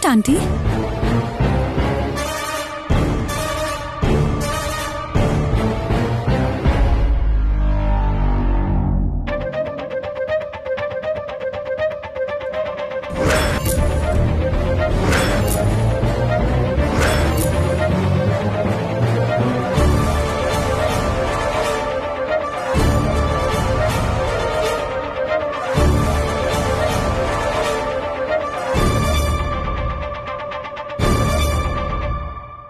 Great aunty.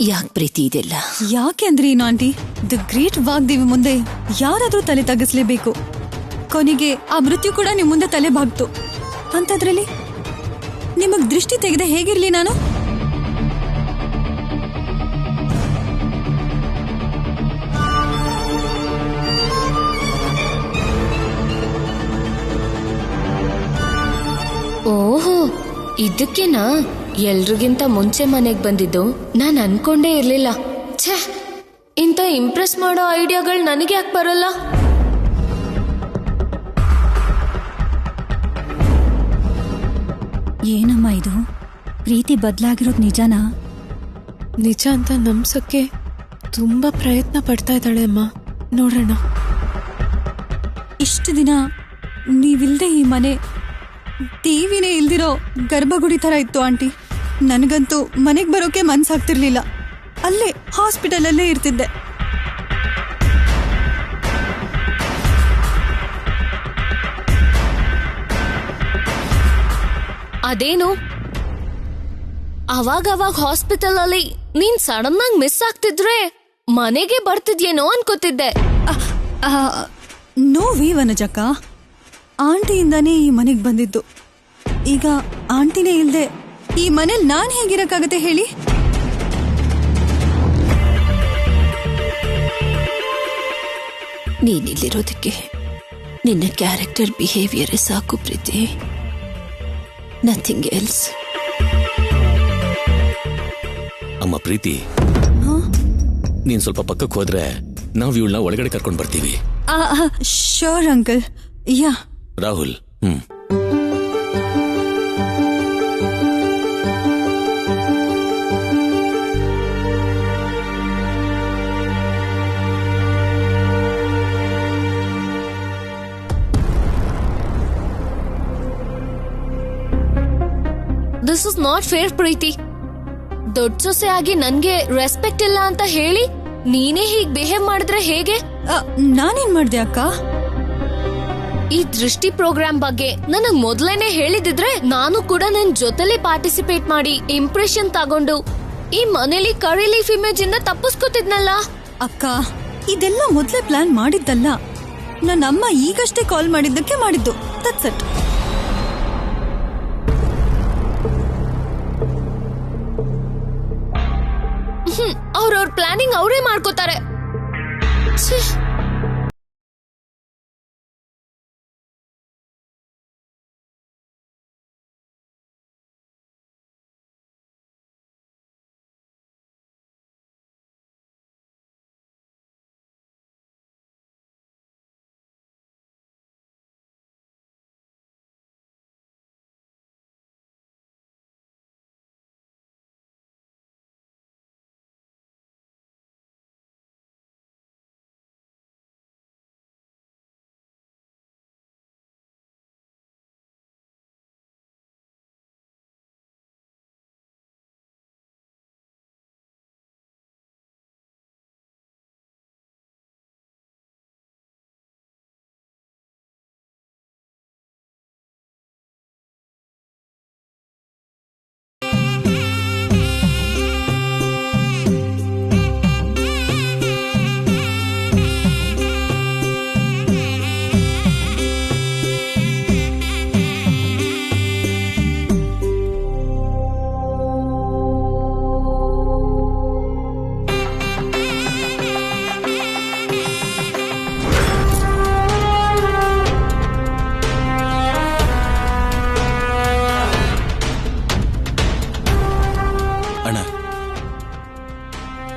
ಯಾಕೆ ಪ್ರೀತಿ ಇದೆಲ್ಲ? ಯಾಕೆ ಅಂದ್ರೆ ಏನು ಆಂಟಿ, ದ ಗ್ರೇಟ್ ವಾಗ್ದೇವಿ ಮುಂದೆ ಯಾರಾದ್ರೂ ತಲೆ ತಗ್ಗಿಸ್ಲೇಬೇಕು. ಕೊನೆಗೆ ಆ ಮೃತ್ಯು ಕೂಡ ನಿಮ್ ಮುಂದೆ ತಲೆ ಬಾಗ್ತು. ಅಂತದ್ರಲ್ಲಿ ನಿಮಗ್ ದೃಷ್ಟಿ ತೆಗೆದೆ ಹೇಗಿರ್ಲಿ ನಾನು? ಓಹೋ, ಇದಕ್ಕೆನಾ ಎಲ್ರಿಗಿಂತ ಮುಂಚೆ ಮನೆಗ್ ಬಂದಿದ್ದು? ನಾನ್ ಅನ್ಕೊಂಡೇ ಇರ್ಲಿಲ್ಲ. ಛೇ, ಇಂಥ ಇಂಪ್ರೆಸ್ ಮಾಡೋ ಐಡಿಯಾಗಳು ನನಗೆ ಯಾಕೆ ಬರಲ್ಲ? ಏನಮ್ಮ ಇದು? ಪ್ರೀತಿ ಬದಲಾಗಿರೋದು ನಿಜನಾ? ನಿಜ ಅಂತ ನಂಬ್ಸಕ್ಕೆ ತುಂಬಾ ಪ್ರಯತ್ನ ಪಡ್ತಾ ಇದ್ದಾಳೆ ಅಮ್ಮ. ನೋಡೋಣ. ಇಷ್ಟು ದಿನ ನೀವಿಲ್ದೆ ಈ ಮನೆ ಟಿವಿನೇ ಇಲ್ದಿರೋ ಗರ್ಭಗುಡಿ ತರ ಇತ್ತು ಆಂಟಿ. ನನಗಂತೂ ಮನೆಗ್ ಬರೋಕೆ ಮನ್ಸಾಗ್ತಿರ್ಲಿಲ್ಲ. ಅಲ್ಲೇ ಹಾಸ್ಪಿಟಲ್ ಅಲ್ಲೇ ಇರ್ತಿದ್ದೆ. ಅದೇನು ಅವಾಗವಾಗ ಹಾಸ್ಪಿಟಲ್ ಅಲ್ಲಿ ನೀನ್ ಸಡನ್ ಆಗಿ ಮಿಸ್ ಆಗ್ತಿದ್ರೆ ಮನೆಗೆ ಬರ್ತಿದ್ಯೇನೋ ಅನ್ಕೋತಿದ್ದೆ. ನೋವಿ ವನಜಕ್ಕ, ಆಂಟಿಯಿಂದಾನೇ ಈ ಮನೆಗ್ ಬಂದಿದ್ದು. ಈಗ ಆಂಟಿನೇ ಇಲ್ದೆ ಈ ಮನೇಲಿ ನಾನ್ ಹೇಗಿರಕ್ಕಾಗತ್ತೆ ಹೇಳಿ? ನೀನಿಲ್ಲಿರೋದಕ್ಕೆ ನಿನ್ನ ಕ್ಯಾರೆಕ್ಟರ್ ಬಿಹೇವಿಯರ್ ಸಾಕು ಪ್ರೀತಿ, ನಥಿಂಗ್ ಎಲ್ಸ್. ಅಮ್ಮ ಪ್ರೀತಿ, ನೀನ್ ಸ್ವಲ್ಪ ಪಕ್ಕಕ್ಕೆ ಹೋದ್ರೆ ನಾವು ಇವಳನ್ನ ಒಳಗಡೆ ಕರ್ಕೊಂಡು ಬರ್ತೀವಿ. Sure uncle. Yeah Rahul. This is not fair Preeti. ದೊಡ್ಡ ಸೊಸೆ ಆಗಿ ನನ್ಗೆ ರೆಸ್ಪೆಕ್ಟ್ ಇಲ್ಲ ಅಂತ ಹೇಳಿ ನೀನೇ ಹೀಗ್ ಬಿಹೇವ್ ಮಾಡಿದ್ರೆ ಹೇಗೆ? ನಾನೇನ್ ಮಾಡ್ದೆ ಅಕ್ಕ? ಈ ದೃಷ್ಟಿ ಪ್ರೋಗ್ರಾಮ್ ಬಗ್ಗೆ ನನಗ್ ಮೊದ್ಲೇನೆ ಹೇಳಿದಿದ್ರೆ ನಾನು ಕೂಡ ನನ್ ಜೊತೆಲಿ ಪಾರ್ಟಿಸಿಪೇಟ್ ಮಾಡಿ ಇಂಪ್ರೆಷನ್ ತಗೊಂಡು ಈ ಮನೇಲಿ ಕರಿ ಲೀಫ್ ಇಮೇಜ್ ಇಂದ ತಪ್ಪಿಸ್ಕೊತಿದ್ನಲ್ಲ. ಅಕ್ಕ, ಇದೆಲ್ಲ ಮೊದ್ಲೇ ಪ್ಲಾನ್ ಮಾಡಿದ್ದಲ್ಲ. ನನ್ನ ಅಮ್ಮ ಈಗಷ್ಟೇ ಕಾಲ್ ಮಾಡಿದ್ದಕ್ಕೆ ಮಾಡಿದ್ದು. That's it. ಅವ್ರವ್ರ ಪ್ಲಾನಿಂಗ್ ಅವರೇ ಮಾಡ್ಕೋತಾರೆ.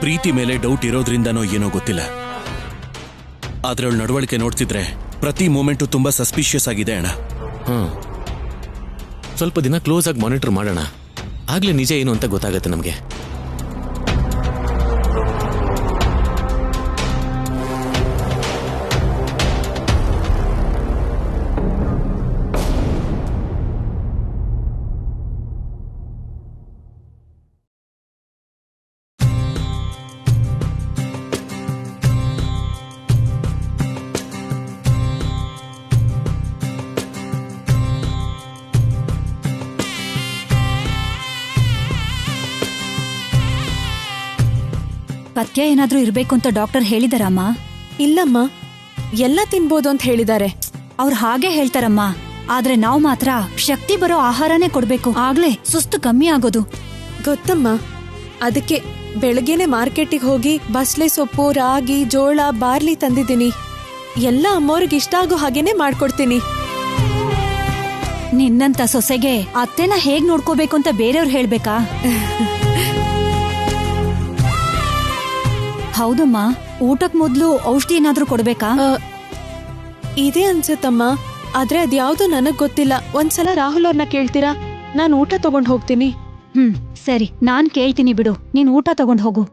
ಪ್ರೀತಿ ಮೇಲೆ ಡೌಟ್ ಇರೋದ್ರಿಂದನೋ ಏನೋ ಗೊತ್ತಿಲ್ಲ, ಆದ್ರೆ ಅವಳ ನಡವಳಿಕೆ ನೋಡ್ತಿದ್ರೆ ಪ್ರತಿ ಮೂಮೆಂಟು ತುಂಬಾ ಸಸ್ಪಿಷಿಯಸ್ ಆಗಿದೆ ಅಣ್ಣ. ಸ್ವಲ್ಪ ದಿನ ಕ್ಲೋಸ್ ಆಗಿ ಮಾನಿಟರ್ ಮಾಡೋಣ. ಆಗ್ಲೇ ನಿಜ ಏನು ಅಂತ ಗೊತ್ತಾಗತ್ತೆ ನಮಗೆ. ಪಥ್ಯ ಏನಾದ್ರೂ ಇರ್ಬೇಕು ಅಂತ ಡಾಕ್ಟರ್ ಹೇಳಿದಾರಮ್ಮ? ಇಲ್ಲಮ್ಮ, ಎಲ್ಲ ತಿನ್ಬೋದು ಅಂತ ಹೇಳಿದ್ದಾರೆ. ಅವ್ರು ಹಾಗೆ ಹೇಳ್ತಾರಮ್ಮ, ಆದ್ರೆ ನಾವು ಮಾತ್ರ ಶಕ್ತಿ ಬರೋ ಆಹಾರನೇ ಕೊಡ್ಬೇಕು, ಆಗ್ಲೇ ಸುಸ್ತು ಕಮ್ಮಿ ಆಗೋದು. ಗೊತ್ತಮ್ಮ, ಅದಕ್ಕೆ ಬೆಳಗ್ಗೆನೆ ಮಾರ್ಕೆಟಿಗೆ ಹೋಗಿ ಬಸ್ಲೆ ಸೊಪ್ಪು, ರಾಗಿ, ಜೋಳ, ಬಾರ್ಲಿ ತಂದಿದ್ದೀನಿ. ಎಲ್ಲ ಅಮ್ಮವ್ರಿಗೆ ಇಷ್ಟ ಆಗೋ ಹಾಗೇನೆ ಮಾಡ್ಕೊಡ್ತೀನಿ. ನಿನ್ನಂತ ಸೊಸೆಗೆ ಅತ್ತೆನ ಹೇಗ್ ನೋಡ್ಕೋಬೇಕು ಅಂತ ಬೇರೆಯವ್ರು ಹೇಳ್ಬೇಕಾ? ಹೌದಮ್ಮ, ಊಟಕ್ ಮೊದ್ಲು ಔಷಧಿ ಏನಾದ್ರೂ ಕೊಡ್ಬೇಕಾ? ಇದೆ ಅನ್ಸತ್ತಮ್ಮ, ಆದ್ರೆ ಅದ್ಯಾವ್ದು ನನಗ್ ಗೊತ್ತಿಲ್ಲ. ಒಂದ್ಸಲ ರಾಹುಲ್ ಅವ್ರನ್ನ ಕೇಳ್ತೀರಾ? ನಾನ್ ಊಟ ತಗೊಂಡ್ ಹೋಗ್ತೀನಿ. ಸರಿ, ನಾನ್ ಕೇಳ್ತೀನಿ ಬಿಡು, ನೀನ್ ಊಟ ತಗೊಂಡ್ ಹೋಗು.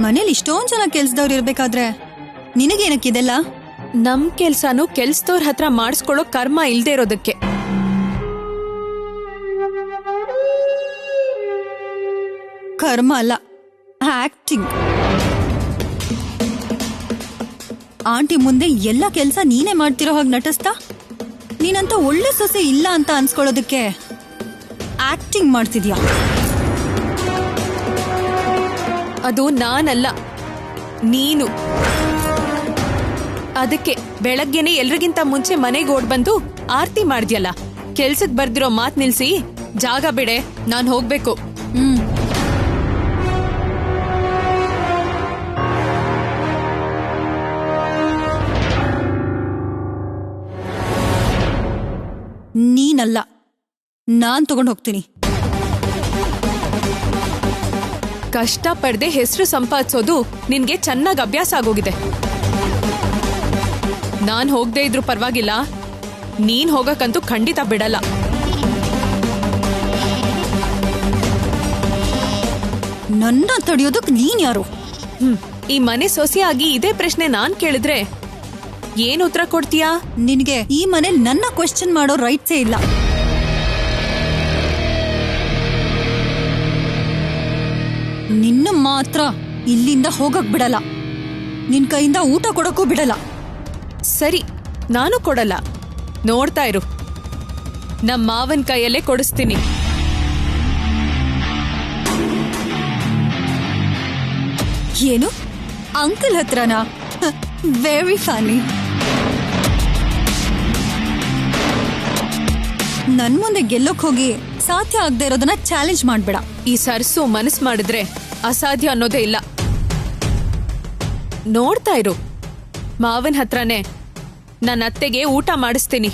ಮನೇಲಿ ಇಷ್ಟೊಂದ್ ಜನ ಕೆಲ್ಸದವ್ರು ಇರ್ಬೇಕಾದ್ರೆ ನಿನಗೇನಕ್ಕಿದೆಲ್ಲ? ನಮ್ ಕೆಲ್ಸನೂ ಕೆಲ್ಸದವ್ರ ಹತ್ರ ಮಾಡಿಸ್ಕೊಳ್ಳೋ ಕರ್ಮ ಇಲ್ದೇ ಇರೋದಕ್ಕೆ. ಕರ್ಮ ಅಲ್ಲ, ಆಕ್ಟಿಂಗ್. ಆಂಟಿ ಮುಂದೆ ಎಲ್ಲ ಕೆಲ್ಸ ನೀನೇ ಮಾಡ್ತಿರೋ ಹಾಗೆ ನಟಿಸ್ತಾ ನೀನಂತ ಒಳ್ಳೆ ಸೊಸೆ ಇಲ್ಲ ಅಂತ ಅನ್ಸ್ಕೊಳ್ಳೋದಕ್ಕೆ ಆಕ್ಟಿಂಗ್ ಮಾಡ್ತಿದ್ಯಾ? ಅದು ನಾನಲ್ಲ, ನೀನು. ಅದಕ್ಕೆ ಬೆಳಗ್ಗೆನೆ ಎಲ್ರಿಗಿಂತ ಮುಂಚೆ ಮನೆಗೆ ಓಡ್ ಬಂದು ಆರ್ತಿ ಮಾಡ್ದ್ಯಲ್ಲ. ಕೆಲ್ಸಕ್ ಬರ್ದಿರೋ ಮಾತ್ ನಿಲ್ಸಿ ಜಾಗ ಬಿಡೆ, ನಾನ್ ಹೋಗ್ಬೇಕು. ನೀನಲ್ಲ, ನಾನ್ ತಗೊಂಡ್ ಹೋಗ್ತೀನಿ. ಕಷ್ಟ ಪಡ್ದೆ ಹೆಸರು ಸಂಪಾದಿಸೋದು ನಿನ್ಗೆ ಚೆನ್ನಾಗ್ ಅಭ್ಯಾಸ ಆಗೋಗಿದೆ. ನಾನ್ ಹೋಗದೆ ಇದ್ರು ಪರವಾಗಿಲ್ಲ, ನೀನ್ ಹೋಗಕ್ಕಂತೂ ಖಂಡಿತ ಬಿಡಲ್ಲ. ನನ್ನ ತಡೆಯೋದಕ್ ನೀನ್ ಯಾರು? ಈ ಮನೆ ಸೊಸೆಯಾಗಿ ಇದೇ ಪ್ರಶ್ನೆ ನಾನ್ ಕೇಳಿದ್ರೆ ಏನ್ ಉತ್ತರ ಕೊಡ್ತೀಯಾ? ನಿನ್ಗೆ ಈ ಮನೇಲಿ ನನ್ನ ಕ್ವೆಶ್ಚನ್ ಮಾಡೋ ರೈಟ್ಸೇ ಇಲ್ಲ. ನಿನ್ನ ಮಾತ್ರ ಇಲ್ಲಿಂದ ಹೋಗಕ್ ಬಿಡಲ್ಲ, ನಿನ್ ಕೈಯಿಂದ ಊಟ ಕೊಡಕ್ಕೂ ಬಿಡಲ್ಲ. ಸರಿ, ನಾನು ಕೊಡಲ್ಲ. ನೋಡ್ತಾ ಇರು, ನಮ್ಮ ಮಾವನ್ ಕೈಯಲ್ಲೇ ಕೊಡಿಸ್ತೀನಿ. ಏನು, ಅಂಕಲ್ ಹತ್ರನಾ? ವೆರಿ ಫನಿ. ನನ್ ಮುಂದೆ ಗೆಲ್ಲೋಕ್ ಹೋಗಿ ಸಾಧ್ಯ ಆಗದೆ ಇರೋದನ್ನ ಚಾಲೆಂಜ್ ಮಾಡ್ಬೇಡ. ಈ ಸರ್ಸು ಮನಸ್ ಮಾಡಿದ್ರೆ ಅಸಾಧ್ಯ ಅನ್ನೋದೇ ಇಲ್ಲ. ನೋಡ್ತಾ ಇರು, ಮಾವನ್ ಹತ್ರನೇ ನನ್ನ ಅತ್ತೆಗೆ ಊಟ ಮಾಡಿಸ್ತೀನಿ.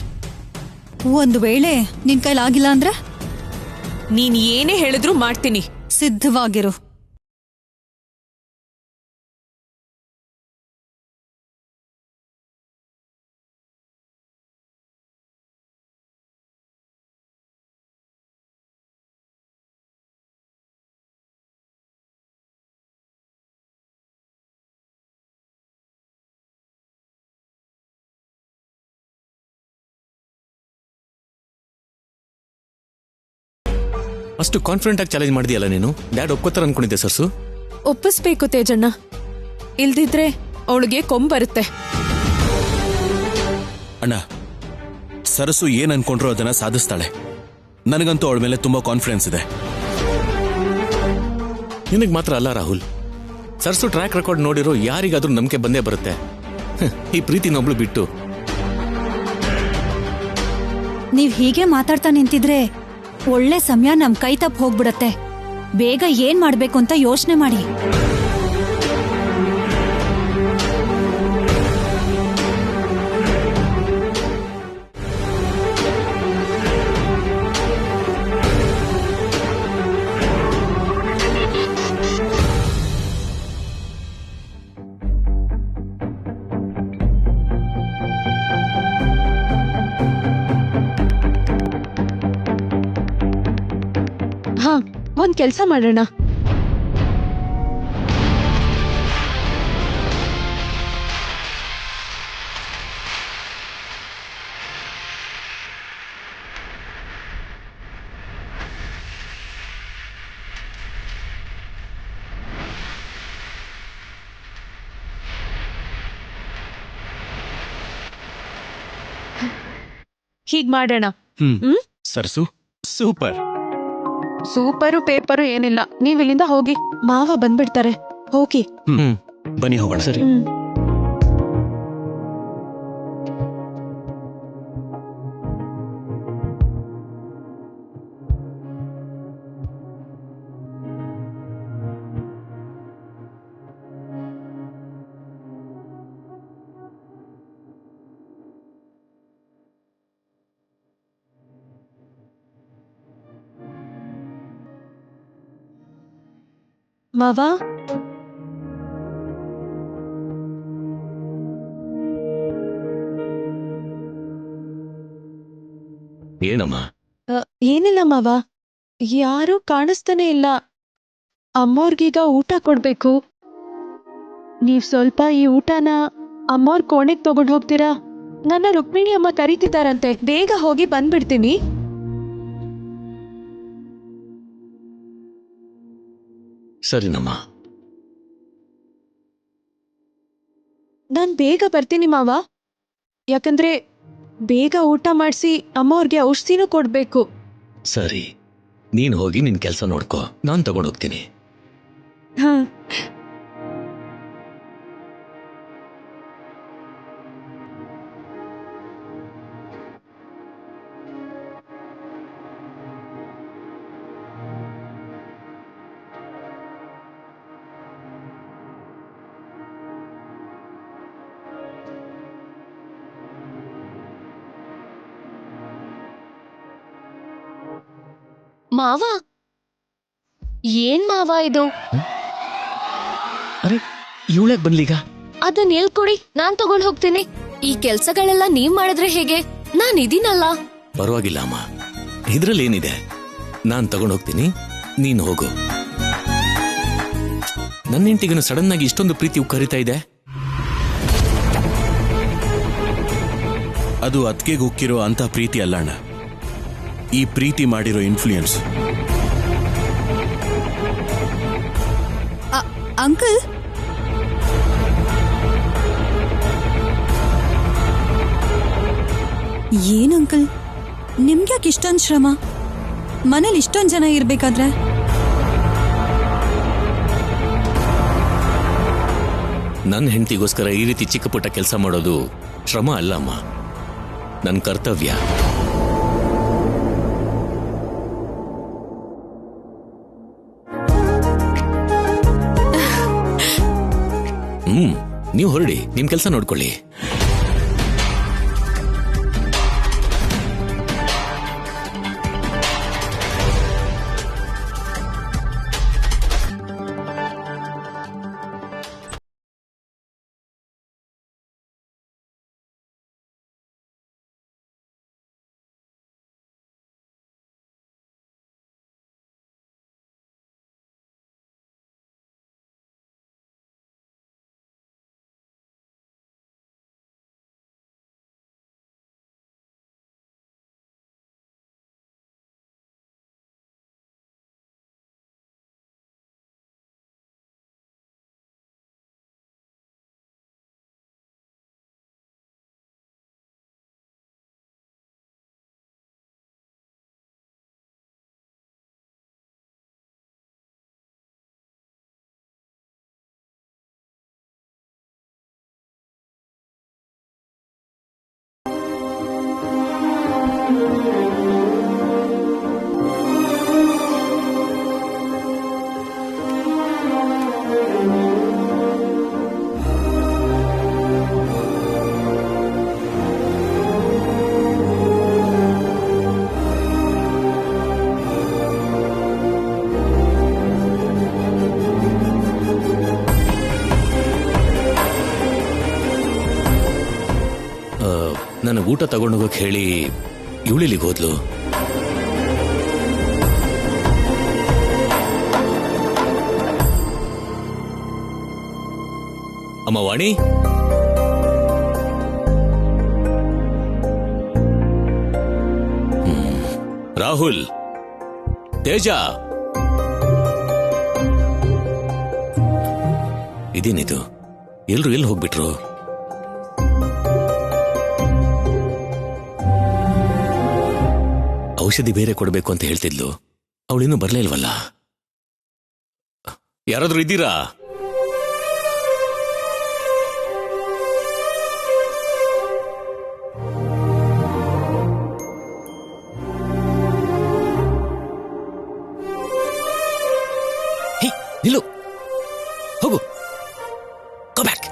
ಒಂದು ವೇಳೆ ನಿನ್ ಕೈಲಾಗಿಲ್ಲ ಅಂದ್ರೆ ನೀನ್ ಏನೇ ಹೇಳಿದ್ರು ಮಾಡ್ತೀನಿ. ಸಿದ್ಧವಾಗಿರು. ಅಷ್ಟು ಕಾನ್ಫಿಡೆಂಟ್ ಆಗಿ ಚಾಲೆಂಜ್ ಮಾಡಿದ್ಯಲ್ಲ ನೀನು. ಡ್ಯಾಡ್ ಒಪ್ಕೋತಾರ ಅನ್ಕೊಂಡಿದ್ದೆ ಸರ್ಸು. ಒಪ್ಪಿಸ್ಬೇಕು ತೇಜಣ್ಣ, ಇಲ್ದಿದ್ರೆ ಅವಳಿಗೆ ಕೊಂಬರುತ್ತೆ. ಅಣ್ಣ, ಸರಸು ಏನ್ ಅನ್ಕೊಂಡ್ರು ಅದನ್ನ ಸಾಧಿಸ್ತಾಳೆ. ನನಗಂತೂ ಅವಳ ಮೇಲೆ ತುಂಬಾ ಕಾನ್ಫಿಡೆನ್ಸ್ ಇದೆ. ನಿನಗೆ ಮಾತ್ರ ಅಲ್ಲ ರಾಹುಲ್, ಸರ್ಸು ಟ್ರ್ಯಾಕ್ ರೆಕಾರ್ಡ್ ನೋಡಿರೋ ಯಾರಿಗಾದ್ರೂ ನಂಬಿಕೆ ಬಂದೇ ಬರುತ್ತೆ. ಈ ಪ್ರೀತಿನೊಬ್ಳು ಬಿಟ್ಟು ನೀವ್ ಹೀಗೆ ಮಾತಾಡ್ತಾ ನಿಂತಿದ್ರೆ ಒಳ್ಳೆ ಸಮಯ ನಮ್ ಕೈ ತಪ್ಪ ಹೋಗ್ಬಿಡತ್ತೆ. ಬೇಗ ಏನ್ ಮಾಡ್ಬೇಕು ಅಂತ ಯೋಚನೆ ಮಾಡಿ. ಹಾ, ಒಂದ್ ಕೆಲ್ಸ ಮಾಡೋಣ. ಹೀಗ್ ಮಾಡೋಣ. ಸರ್ಸು ಸೂಪರ್. ಸೂಪರು ಪೇಪರು ಏನಿಲ್ಲ, ನೀವ್ ಇಲ್ಲಿಂದ ಹೋಗಿ. ಮಾವ ಬಂದ್ಬಿಡ್ತಾರೆ, ಹೋಗಿ. ಬನ್ನಿ ಹೋಗೋಣ. ಸರಿ. ಮಾವ, ಏನಮ್ಮ? ಏನಿಲ್ಲ ಮಾವ, ಯಾರೂ ಕಾಣಿಸ್ತಾನೆ ಇಲ್ಲ. ಅಮ್ಮೋರ್ಗೀಗ ಊಟ ಕೊಡ್ಬೇಕು. ನೀವ್ ಸ್ವಲ್ಪ ಈ ಊಟನ ಅಮ್ಮೋರ್ ಕೋಣೆಗ್ ತಗೊಂಡ್ ಹೋಗ್ತೀರಾ? ನನ್ನ ರುಕ್ಮಿಣಿ ಅಮ್ಮ ಕರೀತಿದ್ದಾರಂತೆ, ಬೇಗ ಹೋಗಿ ಬಂದ್ಬಿಡ್ತೀನಿ. ಸರಿನಮ್ಮ. ನಾನ್ ಬೇಗ ಬರ್ತೀನಿ ಮಾವ, ಯಾಕಂದ್ರೆ ಬೇಗ ಊಟ ಮಾಡಿಸಿ ಅಮ್ಮವ್ರಿಗೆ ಔಷಧಿನೂ ಕೊಡ್ಬೇಕು. ಸರಿ, ನೀನ್ ಹೋಗಿ ನಿನ್ ಕೆಲಸ ನೋಡ್ಕೋ, ನಾನ್ ತಗೊಂಡೋಗ್ತೀನಿ. ಹಾ. ಮಾವ, ಏನ್ ಮಾವ ಇದು? ಅರೆ, ಇವಳ್ಯಾಕ್ ಬಂದ್ಲೀಗ? ಅದನ್ನ ಹೇಳ್ಕೊಡಿ, ನಾನ್ ತಗೊಂಡ್ ಹೋಗ್ತೀನಿ. ಈ ಕೆಲ್ಸಗಳೆಲ್ಲ ನೀವ್ ಮಾಡಿದ್ರೆ ಹೇಗೆ? ನಾನ್ ಇದೀನಲ್ಲ. ಪರವಾಗಿಲ್ಲ ಅಮ್ಮ, ಇದ್ರಲ್ಲೇನಿದೆ, ನಾನ್ ತಗೊಂಡ್ ಹೋಗ್ತೀನಿ, ನೀನ್ ಹೋಗು. ನನ್ನ ಹೆಂಡತಿಗೇನು ಸಡನ್ ಆಗಿ ಇಷ್ಟೊಂದು ಪ್ರೀತಿ ಕರಿತಾ ಇದೆ? ಅದು ಅದ್ಕೆಗೆ ಉಕ್ಕಿರೋ ಅಂತ ಪ್ರೀತಿ ಅಲ್ಲಣ್ಣ, ಈ ಪ್ರೀತಿ ಮಾಡಿರೋ ಇನ್ಫ್ಲೂಯೆನ್ಸ್. ಅಂಕಲ್, ಏನ್ ಅಂಕಲ್, ನಿಮ್ಗ್ಯಾಕೆ ಇಷ್ಟೊಂದು ಶ್ರಮ? ಮನೇಲಿ ಇಷ್ಟೊಂದು ಜನ ಇರ್ಬೇಕಾದ್ರೆ? ನನ್ನ ಹೆಂಡತಿಗೋಸ್ಕರ ಈ ರೀತಿ ಚಿಕ್ಕ ಪುಟ್ಟ ಕೆಲಸ ಮಾಡೋದು ಶ್ರಮ ಅಲ್ಲಮ್ಮ, ನನ್ನ ಕರ್ತವ್ಯ. ನೀವು ಹೊರಡಿ, ನಿಮ್ ಕೆಲಸ ನೋಡ್ಕೊಳ್ಳಿ. ನನಗೆ ಊಟ ತಗೊಂಡೋಗಕ್ಕೆ ಹೇಳಿ ಇವಳಿಲಿಗೆ ಹೋದ್ಲು. ಅಮ್ಮ ವಾಣಿ, ರಾಹುಲ್, ತೇಜ, ಇದೇನಿದು? ಎಲ್ರು ಎಲ್ಲಿ ಹೋಗ್ಬಿಟ್ರು? ಔಷಧಿ ಬೇರೆ ಕೊಡಬೇಕು ಅಂತ ಹೇಳ್ತಿದ್ಲು, ಅವಳಿನ್ನೂ ಬರ್ಲೇ ಇಲ್ವಲ್ಲ. ಯಾರಾದ್ರೂ ಇದ್ದೀರಾ? ನಿಲ್ಲು, ಹೋಗು, ಗೋ ಬ್ಯಾಕ್.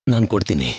ನಾನು ಕೊಡ್ತೀನಿ.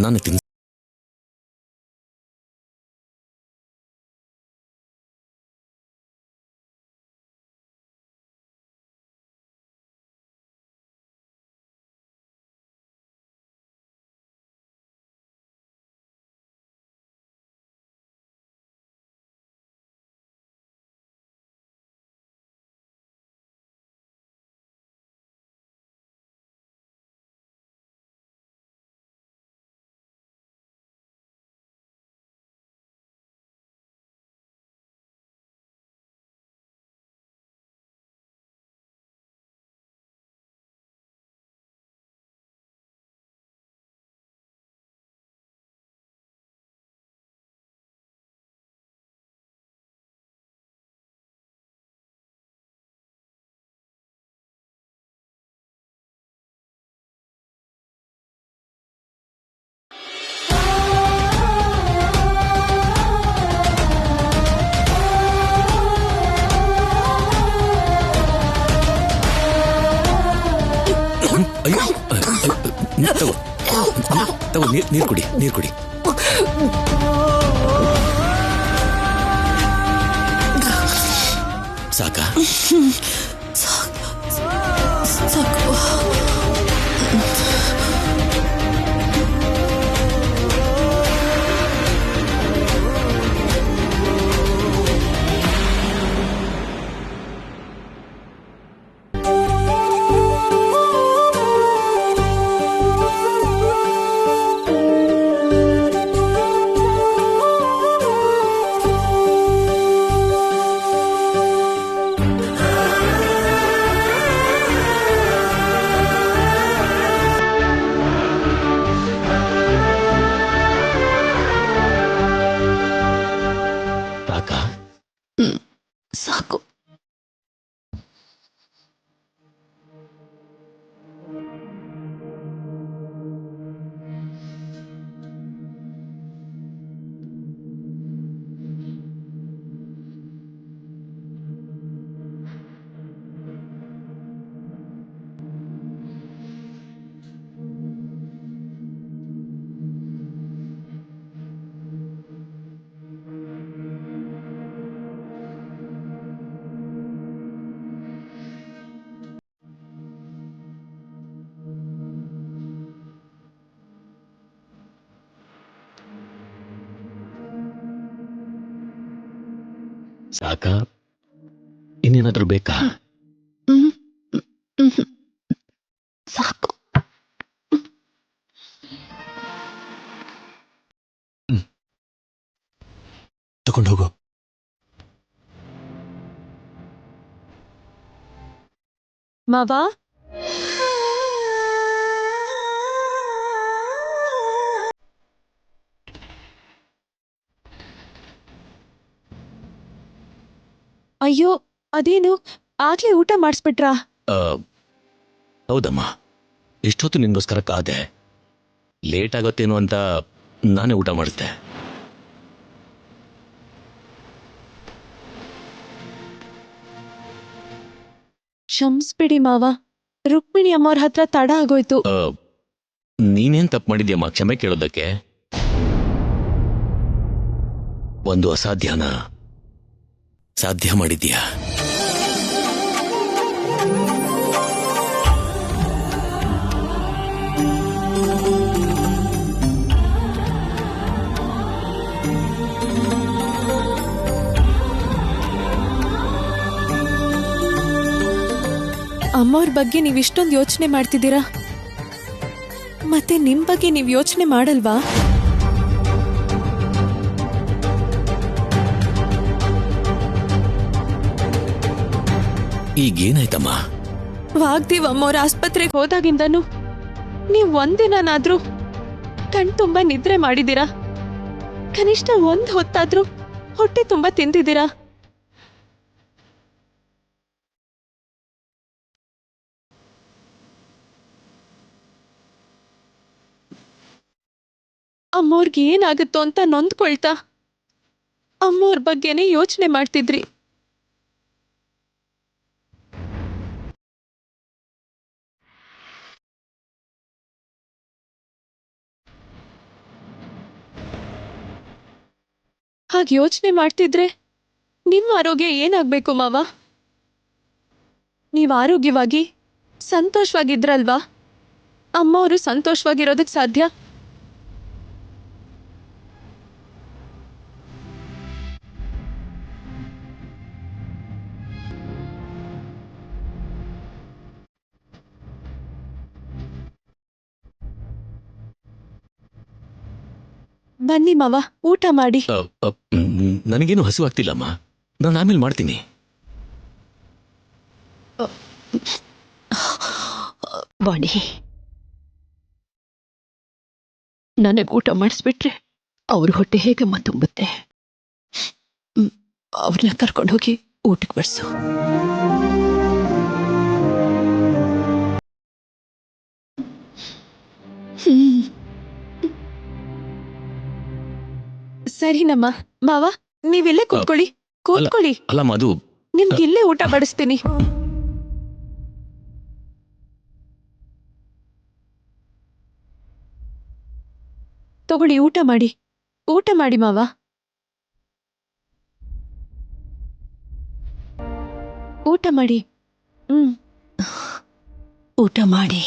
ನಾನು ತಿನ್ ತಗೋ, ನೀರು ಕುಡಿ, ನೀರು ಕುಡಿ. ಸಾಕಾ? ಸಾಕು. ಸಾಕಾ ಇನ್ನೇನಾದ್ರೂ ಬೇಕಾ? ಹ್ಮ್. ಹ್ಮ್. ಸಾಕು. ತಗೊಂಡು ಹೋಗು. ಮಾವ, ಅಯ್ಯೋ, ಅದೇನು ಆಗ್ಲೇ ಊಟ ಮಾಡಿಸ್ಬಿಟ್ರಾ? ಆ, ಹೌದಮ್ಮ, ಇಷ್ಟೊತ್ತು ನಿನ್ಗೋಸ್ಕರ ಕಾದೆ. ಲೇಟ್ ಆಗುತ್ತೇನೋ ಅಂತ ನಾನೇ ಊಟ ಮಾಡಿಸ್ದೆ. ಕ್ಷಮಿಸ್ಬಿಡಿ ಮಾವ, ರುಕ್ಮಿಣಿ ಅಮ್ಮವ್ರ ಹತ್ರ ತಡ ಆಗೋಯ್ತು. ನೀನೇನ್ ತಪ್ಪು ಮಾಡಿದ್ಯಮ್ಮ ಕ್ಷಮೆ ಕೇಳೋದಕ್ಕೆ? ಒಂದು ಅಸಾಧ್ಯನ ಸಾಧ್ಯ ಮಾಡಿದ್ಯಾ. ಅಮ್ಮವ್ರ ಬಗ್ಗೆ ನೀವ್ ಇಷ್ಟೊಂದು ಯೋಚನೆ ಮಾಡ್ತಿದ್ದೀರಾ, ಮತ್ತೆ ನಿಮ್ ಬಗ್ಗೆ ನೀವ್ ಯೋಚನೆ ಮಾಡಲ್ವಾ? ಈಗೇನಾಯ್ತಮ್ಮ? ವಾಗ್ದೇವ್ ಅಮ್ಮವ್ರ ಆಸ್ಪತ್ರೆಗೆ ಹೋದಾಗಿಂದನು ನೀವ್ ಒಂದಿನಾದ್ರೂ ಕಣ್ ತುಂಬಾ ನಿದ್ರೆ ಮಾಡಿದೀರಾ? ಕನಿಷ್ಠ ಒಂದ್ ಹೊತ್ತಾದ್ರೂ ಹೊಟ್ಟೆ ತುಂಬಾ ತಿಂದಿದ್ದೀರಾ? ಅಮ್ಮವ್ರಿಗೆ ಏನಾಗುತ್ತೋ ಅಂತ ನೊಂದ್ಕೊಳ್ತಾ ಅಮ್ಮವ್ರ ಬಗ್ಗೆನೇ ಯೋಚನೆ ಮಾಡ್ತಿದ್ರಿ. ಹಾಗೆ ಯೋಚನೆ ಮಾಡ್ತಿದ್ರೆ ನಿಮ್ಮ ಆರೋಗ್ಯ ಏನಾಗ್ಬೇಕು ಮಾವ? ನೀವು ಆರೋಗ್ಯವಾಗಿ ಸಂತೋಷವಾಗಿದ್ರಲ್ವಾ ಅಮ್ಮವರು ಸಂತೋಷವಾಗಿರೋದಕ್ಕೆ ಸಾಧ್ಯ. ಬನ್ನಿ ಮಾವ, ಊಟ ಮಾಡಿ. ನನಗೇನು ಹಸು ಆಗ್ತಿಲ್ಲಮ್ಮ, ನಾನು ಆಮೇಲೆ ಮಾಡ್ತೀನಿ. ವಾಣಿ, ನನಗೆ ಊಟ ಮಾಡಿಸ್ಬಿಟ್ರೆ ಅವ್ರ ಹೊಟ್ಟೆ ಹೇಗಮ್ಮ ತುಂಬುತ್ತೆ? ಅವ್ರನ್ನ ಕರ್ಕೊಂಡು ಹೋಗಿ ಊಟಕ್ಕೆ ಬಡಿಸು. ಸರಿನಮ್ಮ. ಮಾವ, ನೀವಿಲ್ಲೇ ಕೂತ್ಕೊಳ್ಳಿ. ಕೂತ್ಕೊಳ್ಳಿ, ಅಲ್ಲಮ್ಮ ಅದು ನಿಮ್ಗಿಲ್ಲೇ ಊಟ ಬಡಿಸ್ತೀನಿ. ತಗೊಳ್ಳಿ, ಊಟ ಮಾಡಿ. ಊಟ ಮಾಡಿ ಮಾವ. ಊಟ ಮಾಡಿ. ಊಟ ಮಾಡಿ.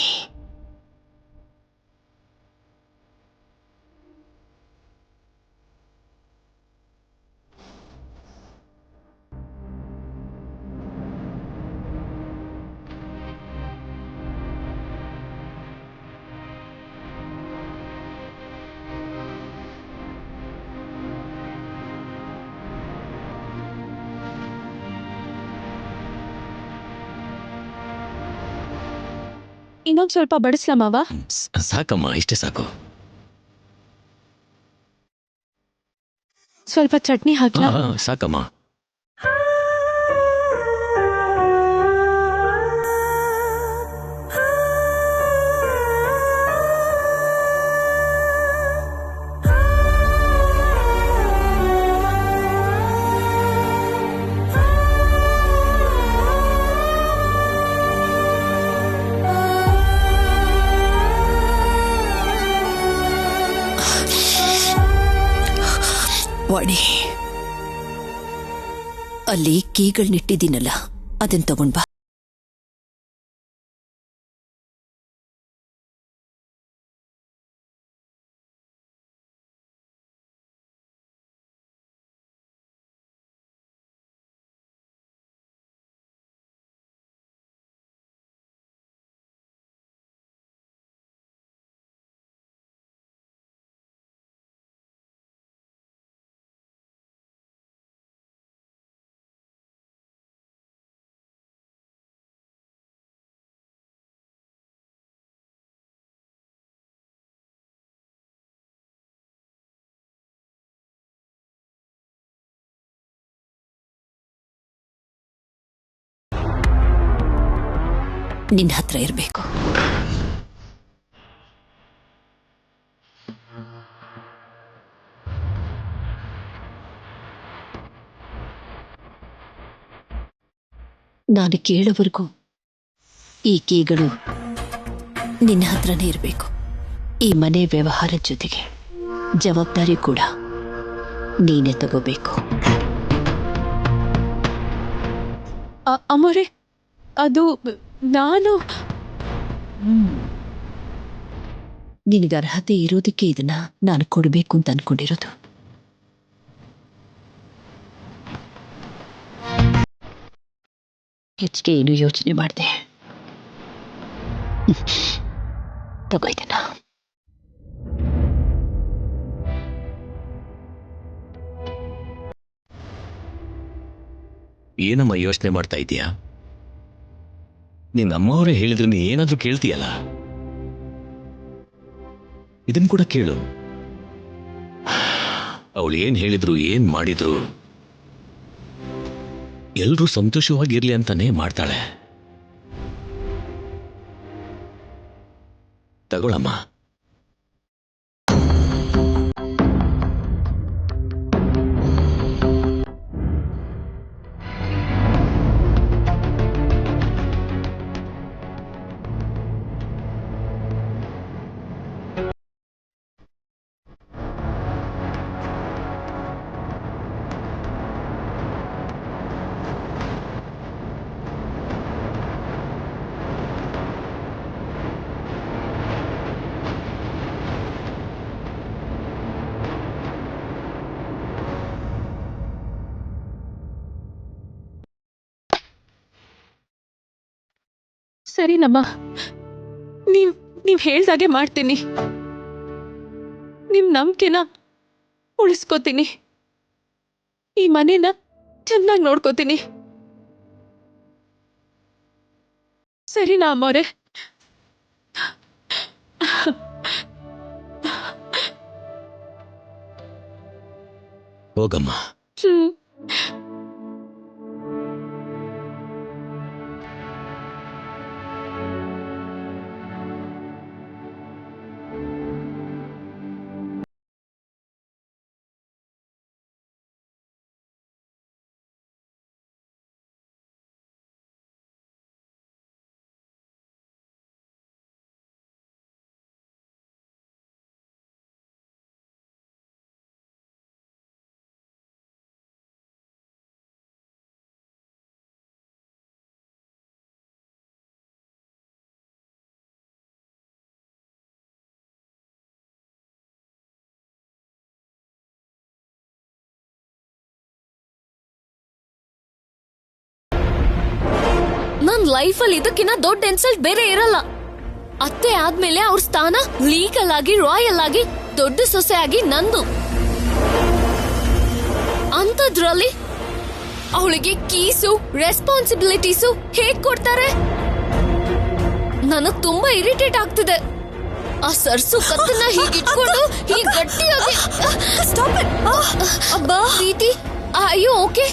ಇನ್ನೊಂದು ಸ್ವಲ್ಪ ಬಡಿಸ್ಲಾ ಮಾವ? ಸಾಕಮ್ಮ, ಇಷ್ಟೇ ಸಾಕು. ಸ್ವಲ್ಪ ಚಟ್ನಿ ಹಾಕ್ಲಾ? ಸಾಕಮ್ಮ. ವಾಣಿ, ಅಲ್ಲಿ ಕೀಗಳನ್ನಿಟ್ಟಿದ್ದೀನಲ್ಲ, ಅದನ್ನ ತಗೊಂಡ್ ಬಾ. ನಿನ್ನ ಹತ್ರ ಇರಬೇಕು. ನಾನು ಕೇಳೋವರೆಗೂ ಈ ಕೀಗಳು ನಿನ್ನ ಹತ್ರನೇ ಇರಬೇಕು. ಈ ಮನೆ ವ್ಯವಹಾರದ ಜೊತೆಗೆ ಜವಾಬ್ದಾರಿ ಕೂಡ ನೀನೇ ತಗೋಬೇಕು. ಅಮ್ಮೋರೆ, ಅದು ನಾನು ನಿನಗೆ ಅರ್ಹತೆ ಇರೋದಕ್ಕೆ ಇದನ್ನ ನಾನು ಕೊಡಬೇಕು ಅಂತ ಅನ್ಕೊಂಡಿರೋದು. ಹೆಚ್ಚಿಗೆ ಏನು ಯೋಚನೆ ಮಾಡಿದೆ. ತಗೋ ಇದನ್ನ. ಏನಮ್ಮ ಯೋಚನೆ ಮಾಡ್ತಾ ಇದೀಯಾ? ನಿನ್ನ ಅಮ್ಮವರೇ ಹೇಳಿದ್ರೆ ನೀ ಏನಾದ್ರೂ ಕೇಳ್ತೀಯಲ್ಲ, ಇದನ್ ಕೂಡ ಕೇಳು. ಅವಳು ಏನ್ ಹೇಳಿದ್ರು ಏನ್ ಮಾಡಿದ್ರು ಎಲ್ರೂ ಸಂತೋಷವಾಗಿರ್ಲಿ ಅಂತಾನೆ ಮಾಡ್ತಾಳೆ. ತಗೊಳಮ್ಮ. ಸರಿನಮ್ಮ, ನೀವ್ ಹೇಳ್ದಾಗೆ ಮಾಡ್ತೀನಿ. ನಿಮ್ ನಂಬಿಕೆನ ಉಳಿಸ್ಕೋತೀನಿ. ಈ ಮನೇನ ಚೆನ್ನಾಗಿ ನೋಡ್ಕೋತೀನಿ. ಸರಿನಾ ಅಮ್ಮೋರೆ? ಹೋಗಮ್ಮ. ನನ್ ಲೈಫಲ್ಲಿ ಇದಕ್ಕಿನ್ನ ದೊಡ್ಡ ಇನ್ಸಲ್ಟ್ ಬೇರೆ ಇರಲ್ಲ. ಅತ್ತೆ ಆದ್ಮೇಲೆ ಅವ್ರ ಸ್ಥಾನ ಲೀಗಲ್ ಆಗಿ ರಾಯಲ್ ಆಗಿ ದೊಡ್ಡ ಸೊಸೆ ಆಗಿ ನಂದು. ಅಂತದ್ರಲ್ಲಿ ಅವಳಿಗೆ ಕೀಸು ರೆಸ್ಪಾನ್ಸಿಬಿಲಿಟೀಸು ಹೇಗ್ ಕೊಡ್ತಾರೆ? ನನಗ್ ತುಂಬಾ ಇರಿಟೇಟ್ ಆಗ್ತಿದೆ. ಆ ಸರ್ಸು ಕತ್ತನ್ನ ಹೀಗಿಟ್ಕೊಂಡು ಹೀಗ್ ಗಟ್ಟಿಯಾಗಿ ಅಬ್ಬಾ ಪ್ರೀತಿ, ಅಯ್ಯೋ ಓಕೆ.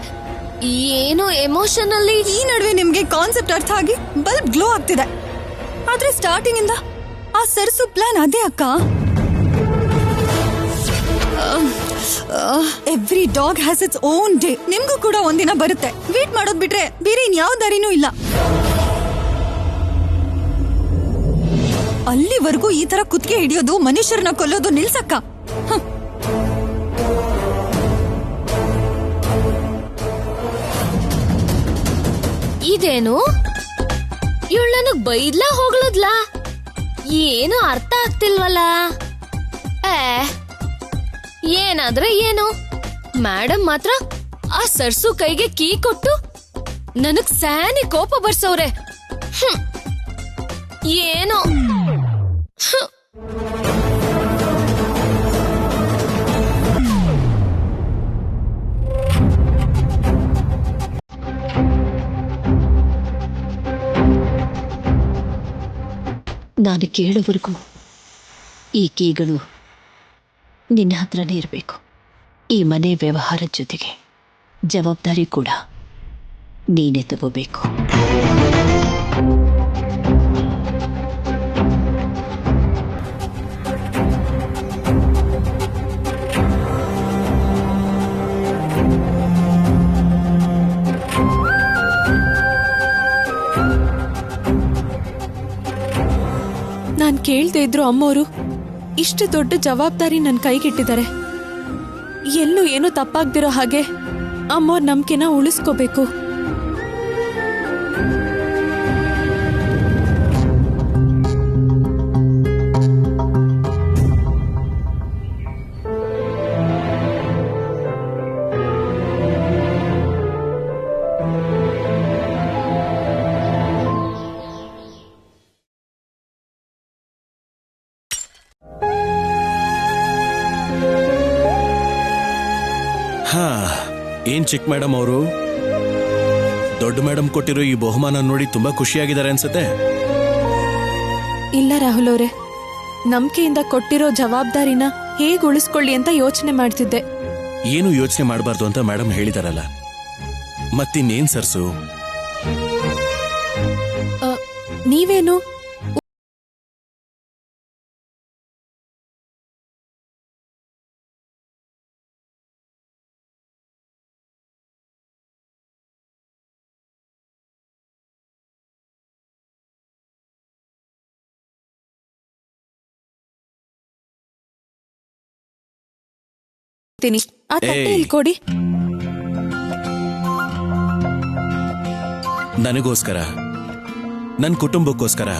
ಏನು ಎಮೋಷನಲ್ಲಿ ಈ ನಡುವೆ ನಿಮ್ಗೆ ಕಾನ್ಸೆಪ್ಟ್ ಅರ್ಥ ಆಗಿ ಬಲ್ಬ್ ಗ್ಲೋ ಆಗ್ತಿದೆ. ಆದ್ರೆ ಸ್ಟಾರ್ಟಿಂಗ್ ಇಂದ ಆ ಸರ್ಸು ಪ್ಲಾನ್ ಅದೇ ಅಕ್ಕ. Every dog has its own day. ನಿಮ್ಗೂ ಕೂಡ ಒಂದಿನ ಬರುತ್ತೆ. ವೇಟ್ ಮಾಡೋದ್ ಬಿಟ್ರೆ ಬೇರೆ ಇನ್ಯಾವ ದಾರಿನೂ ಇಲ್ಲ. ಅಲ್ಲಿವರೆಗೂ ಈ ತರ ಕುತ್ತಿಗೆ ಹಿಡಿಯೋದು, ಮನುಷ್ಯರನ್ನ ಕೊಲ್ಲೋದು ನಿಲ್ಸಕ್ಕ. ಇದೇನು ಇವಳು ನನಗ್ ಬೈದ್ಲಾ ಹೋಗ್ಲದ್ಲಾ? ಏನು ಅರ್ಥ ಆಗ್ತಿಲ್ವಲ್ಲ. ಏನಾದ್ರೆ ಏನು, ಮೇಡಮ್ ಮಾತ್ರ ಆ ಸರ್ಸು ಕೈಗೆ ಕೀ ಕೊಟ್ಟು ನನಗ್ ಸ್ಯಾನಿ ಕೋಪ ಬರ್ಸವ್ರೆ. ಏನೋ ನಾನು ಕೇಳೋವರೆಗೂ ಈ ಕೀಗಳು ನಿನ್ನ ಹತ್ರನೇ ಇರಬೇಕು. ಈ ಮನೆ ವ್ಯವಹಾರದ ಜೊತೆಗೆ ಜವಾಬ್ದಾರಿ ಕೂಡ ನೀನೇ ತಗೋಬೇಕು. ಕೇಳ್ದೇ ಇದ್ರು ಅಮ್ಮೋರು ಇಷ್ಟು ದೊಡ್ಡ ಜವಾಬ್ದಾರಿ ನನ್ನ ಕೈಗಿಟ್ಟಿದ್ದಾರೆ. ಎಲ್ಲೂ ಏನೂ ತಪ್ಪಾಗ್ದಿರೋ ಹಾಗೆ ಅಮ್ಮೋರ್ ನಂಬಿಕೆನ ಉಳಿಸ್ಕೋಬೇಕು. ಹಾ, ಏನ್ ಚಿಕ್ಕ ಮೇಡಮ್ ಅವರು ದೊಡ್ಡ ಮೇಡಮ್ ಕೊಟ್ಟಿರೋ ಈ ಬಹುಮಾನ ನೋಡಿ ತುಂಬಾ ಖುಷಿಯಾಗಿದ್ದಾರೆ ಅನ್ಸುತ್ತೆ. ಇಲ್ಲ ರಾಹುಲ್ ಅವರೇ, ನಂಬಿಕೆಯಿಂದ ಕೊಟ್ಟಿರೋ ಜವಾಬ್ದಾರಿನ ಹೇಗ್ ಉಳಿಸ್ಕೊಳ್ಳಿ ಅಂತ ಯೋಚನೆ ಮಾಡ್ತಿದ್ದೆ. ಏನು ಯೋಚನೆ ಮಾಡಬಾರ್ದು ಅಂತ ಮೇಡಮ್ ಹೇಳಿದಾರಲ್ಲ, ಮತ್ತಿನ್ನೇನ್ ಸರ್ಸು? ನೀವೇನು ಆ ತಟ್ಟೆ ಇಲ್ಲಿ ಕೊಡಿ. ನನಗೋಸ್ಕರ, ನನ್ನ ಕುಟುಂಬಕ್ಕೋಸ್ಕರ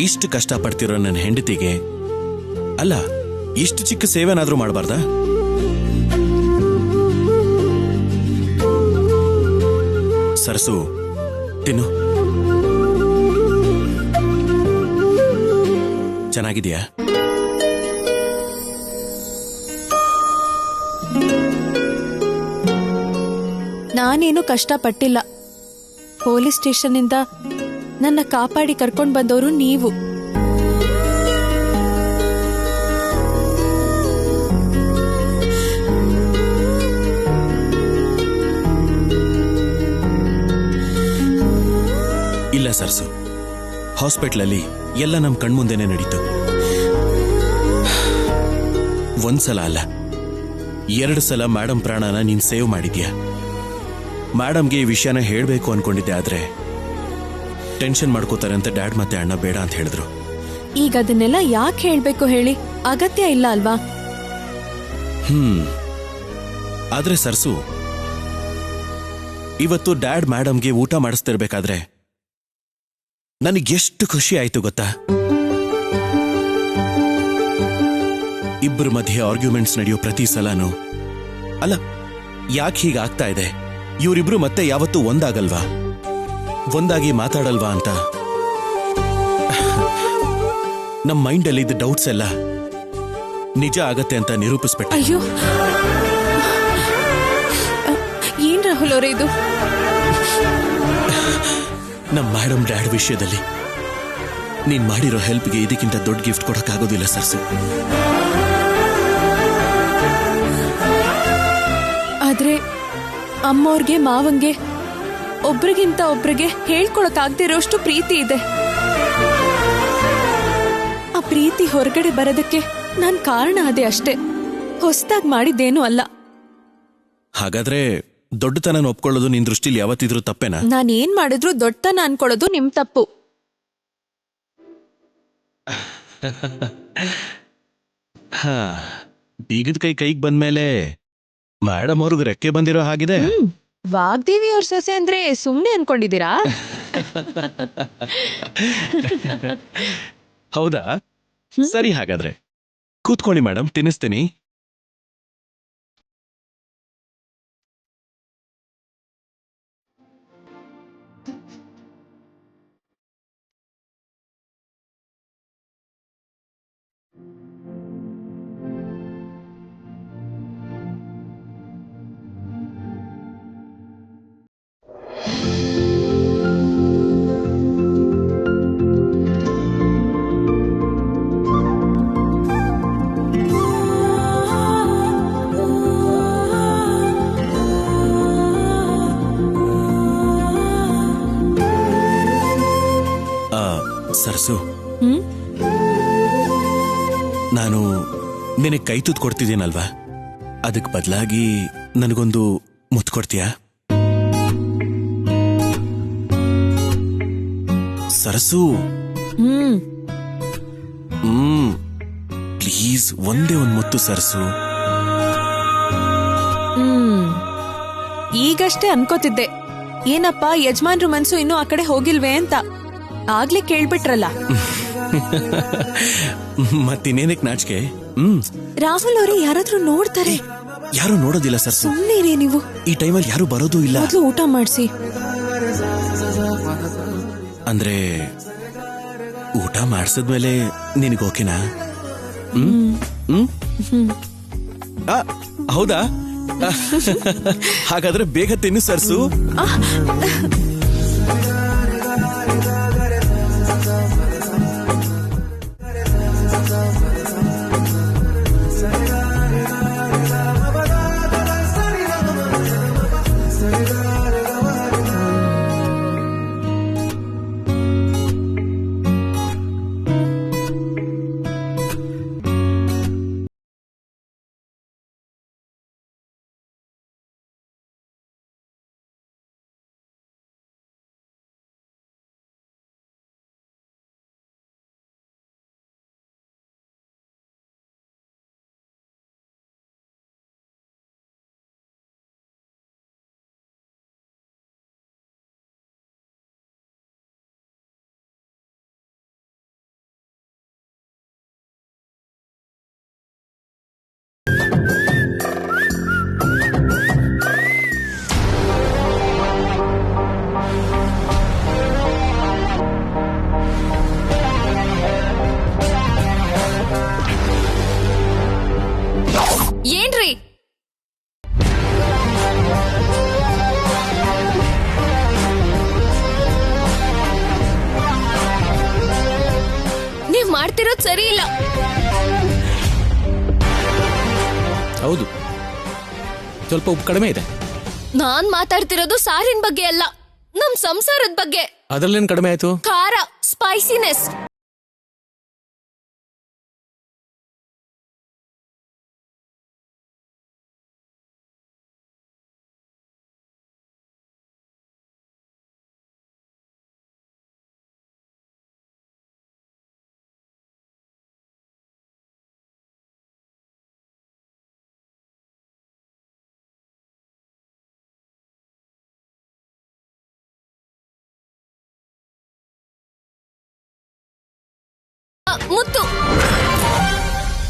ಇಷ್ಟು ಕಷ್ಟ ಪಡ್ತಿರೋ ನನ್ನ ಹೆಂಡತಿಗೆ ಅಲ್ಲ, ಇಷ್ಟು ಚಿಕ್ಕ ಸೇವೆನಾದ್ರೂ ಮಾಡಬಾರ್ದಾ? ಸರ್ಸು, ತಿನ್ನು. ಚೆನ್ನಾಗಿದ್ಯಾ? ನಾನೇನು ಕಷ್ಟಪಟ್ಟಿಲ್ಲ. ಪೊಲೀಸ್ ಸ್ಟೇಷನ್ನಿಂದ ನನ್ನ ಕಾಪಾಡಿ ಕರ್ಕೊಂಡ್ ಬಂದವರು ನೀವು. ಇಲ್ಲ ಸರ್ಸು, ಹಾಸ್ಪಿಟ್ಲಲ್ಲಿ ಎಲ್ಲ ನಮ್ ಕಣ್ಮುಂದೆನೆ ನಡೀತು. ಒಂದ್ಸಲ ಅಲ್ಲ, 2 ಸಲ ಮೇಡಮ್ ಪ್ರಾಣನ ನೀನ್ ಸೇವ್ ಮಾಡಿದ್ಯಾ. ಮೇಡಮ್ಗೆ ಈ ವಿಷಯನ ಹೇಳ್ಬೇಕು ಅನ್ಕೊಂಡಿದ್ದೆ, ಆದ್ರೆ ಟೆನ್ಷನ್ ಮಾಡ್ಕೋತಾರೆ ಅಂತ ಡ್ಯಾಡ್ ಮತ್ತೆ ಅಣ್ಣ ಬೇಡ ಅಂತ ಹೇಳಿದ್ರು. ಈಗ ಅದನ್ನೆಲ್ಲ ಯಾಕೆ ಹೇಳ್ಬೇಕು ಹೇಳಿ? ಅಗತ್ಯ ಇಲ್ಲ ಅಲ್ವಾ? ಆದ್ರೆ ಸರ್ಸು, ಇವತ್ತು ಡ್ಯಾಡ್ ಮೇಡಮ್ಗೆ ಊಟ ಮಾಡಿಸ್ತಿರ್ಬೇಕಾದ್ರೆ ನನಗೆಷ್ಟು ಖುಷಿ ಆಯ್ತು ಗೊತ್ತಾ? ಇಬ್ಬರ ಮಧ್ಯೆ ಆರ್ಗ್ಯುಮೆಂಟ್ಸ್ ನಡೆಯೋ ಪ್ರತಿ ಸಲನೂ ಅಲ್ಲ, ಯಾಕೆ ಹೀಗಾಗ್ತಾ ಇದೆ, ಇವರಿಬ್ರು ಮತ್ತೆ ಯಾವತ್ತೂ ಒಂದಾಗಲ್ವಾ, ಒಂದಾಗಿ ಮಾತಾಡಲ್ವಾ ಅಂತ ನಮ್ಮ ಮೈಂಡಲ್ಲಿ ಇದ್ದ ಡೌಟ್ಸ್ ಎಲ್ಲ ನಿಜ ಆಗತ್ತೆ ಅಂತ ನಿರೂಪಿಸ್ಬಿಟ್ಟೆ. ಅಯ್ಯೋ, ಏನ್ ರಾಹುಲ್ ಅವರೇ ಇದು? ನಮ್ಮ ಮೇಡಮ್ ಡ್ಯಾಡ್ ವಿಷಯದಲ್ಲಿ ನೀನ್ ಮಾಡಿರೋ ಹೆಲ್ಪ್ಗೆ ಇದಕ್ಕಿಂತ ದೊಡ್ಡ ಗಿಫ್ಟ್ ಕೊಡಕ್ಕಾಗೋದಿಲ್ಲ ಸರ್ಸು. ಆದ್ರೆ ಅಮ್ಮವ್ರಿಗೆ ಮಾವಂಗೆ ಒಬ್ರಿಗಿಂತ ಒಬ್ರಿಗೆ ಹೇಳ್ಕೊಳಕ್ಕಾಗ್ದಿರೋಷ್ಟು ಪ್ರೀತಿ ಇದೆ. ಆ ಪ್ರೀತಿ ಹೊರಗಡೆ ಬರೋದಕ್ಕೆ ನಾನ್ ಕಾರಣ ಅದೇ ಅಷ್ಟೇ, ಹೊಸದಾಗಿ ಮಾಡಿದ್ದೇನೂ ಅಲ್ಲ. ಹಾಗಾದ್ರೆ ದೊಡ್ಡತನ ಒಪ್ಕೊಳ್ಳೋದು ನಿನ್ ದೃಷ್ಟಿಲಿ ಯಾವತ್ತಿದ್ರೂ ತಪ್ಪೇನಾ? ನಾನೇನ್ ಮಾಡಿದ್ರು ದೊಡ್ಡತನ ಅನ್ಕೊಳ್ಳೋದು ನಿಮ್ ತಪ್ಪು. ಬೀಗದ ಕೈಗೆ ಬಂದ್ಮೇಲೆ ಮೇಡಮ್ ಅವ್ರಿಗೆ ರೆಕ್ಕೆ ಬಂದಿರೋ ಹಾಗಿದೆ. ವಾಗ್ದೇವಿ ಅವ್ರ ಸೊಸೆ ಅಂದ್ರೆ ಸುಮ್ನೆ ಅನ್ಕೊಂಡಿದ್ದೀರಾ? ಹೌದಾ? ಸರಿ, ಹಾಗಾದ್ರೆ ಕೂತ್ಕೊಳ್ಳಿ ಮೇಡಮ್, ತಿನ್ನಿಸ್ತೀನಿ. ಸರ್ಸು, ನಾನು ನಿನಗೆ ಕೈ ತುತ್ತು ಕೊಡ್ತಿದ್ದೀನಲ್ವಾ, ಅದಕ್ಕೆ ಬದಲಾಗಿ ನನಗೊಂದು ಮುತ್ತು ಕೊಡ್ತೀಯಾ? ಸರ್ಸು, ಪ್ಲೀಸ್ ಒಂದೇ ಒಂದ್ ಮುತ್ತು ಸರ್ಸು. ಈಗಷ್ಟೇ ಅನ್ಕೋತಿದ್ದೆ ಏನಪ್ಪ ಯಜಮಾನ್ರು ಮನ್ಸು ಇನ್ನೂ ಆ ಕಡೆ ಹೋಗಿಲ್ವೇ ಅಂತ. ಆಗ್ಲೇ ಕೇಳ್ಬಿಟ್ರಲ್ಲ. ಮತ್ತಿನ್ನೇನಕ್ ನಾಚಿಕೆ? ರಾಹುಲ್ ಅವರೇ ಯಾರಾದ್ರೂ ನೋಡ್ತಾರೆ. ಯಾರು ನೋಡೋದಿಲ್ಲ ಸರ್ಸು. ಸುಮ್ಮನೆ ನೀವು. ಈ ಟೈಮಲ್ಲಿ ಯಾರು ಬರೋದೂ ಇಲ್ಲ. ಮೊದ್ಲು ಊಟ ಮಾಡಿಸಿ. ಅಂದ್ರೆ ಊಟ ಮಾಡಿಸಿದ್ಮೇಲೆ ನಿನಗೆ ಓಕೆನಾ? ಹೌದಾ? ಹಾಗಾದ್ರೆ ಬೇಗ ತಿನ್ನು ಸರ್ಸು. ಏನ್ರಿ ನೀವ್ ಮಾಡ್ತಿರೋದ್ ಸರಿ ಇಲ್ಲ. ಹೌದು, ಸ್ವಲ್ಪ ಉಪ್ಪು ಕಡಿಮೆ ಇದೆ. ನಾನ್ ಮಾತಾಡ್ತಿರೋದು ಸಾರಿನ ಬಗ್ಗೆ ಅಲ್ಲ, ನಮ್ ಸಂಸಾರದ ಬಗ್ಗೆ. ಅದ್ರಲ್ಲೇನ್ ಕಡಿಮೆ ಆಯ್ತು? ಖಾರ, ಸ್ಪೈಸಿನೆಸ್. ಮುತ್ತು.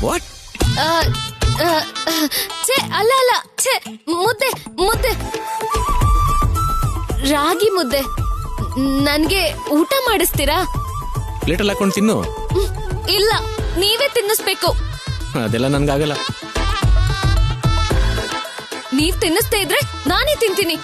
ವಾಟ್? ಛೇ, ಅಲ್ಲ ಅಲ್ಲ, ಛೇ, ಮುದ್ದೆ ಮುದ್ದೆ, ರಾಗಿ ಮುದ್ದೆ. ನನ್ಗೆ ಊಟ ಮಾಡಿಸ್ತೀರಾ? ಪ್ಲೇಟಲ್ಲಿ ಹಾಕೊಂಡು ತಿನ್ನು. ಇಲ್ಲ, ನೀವೇ ತಿನ್ನಿಸ್ಬೇಕು. ಅದೆಲ್ಲ ನನ್ಗಾಗಲ್ಲ. ನೀವ್ ತಿನ್ನಿಸ್ತಾ ಇದ್ರೆ ನಾನೇ ತಿಂತೀನಿ.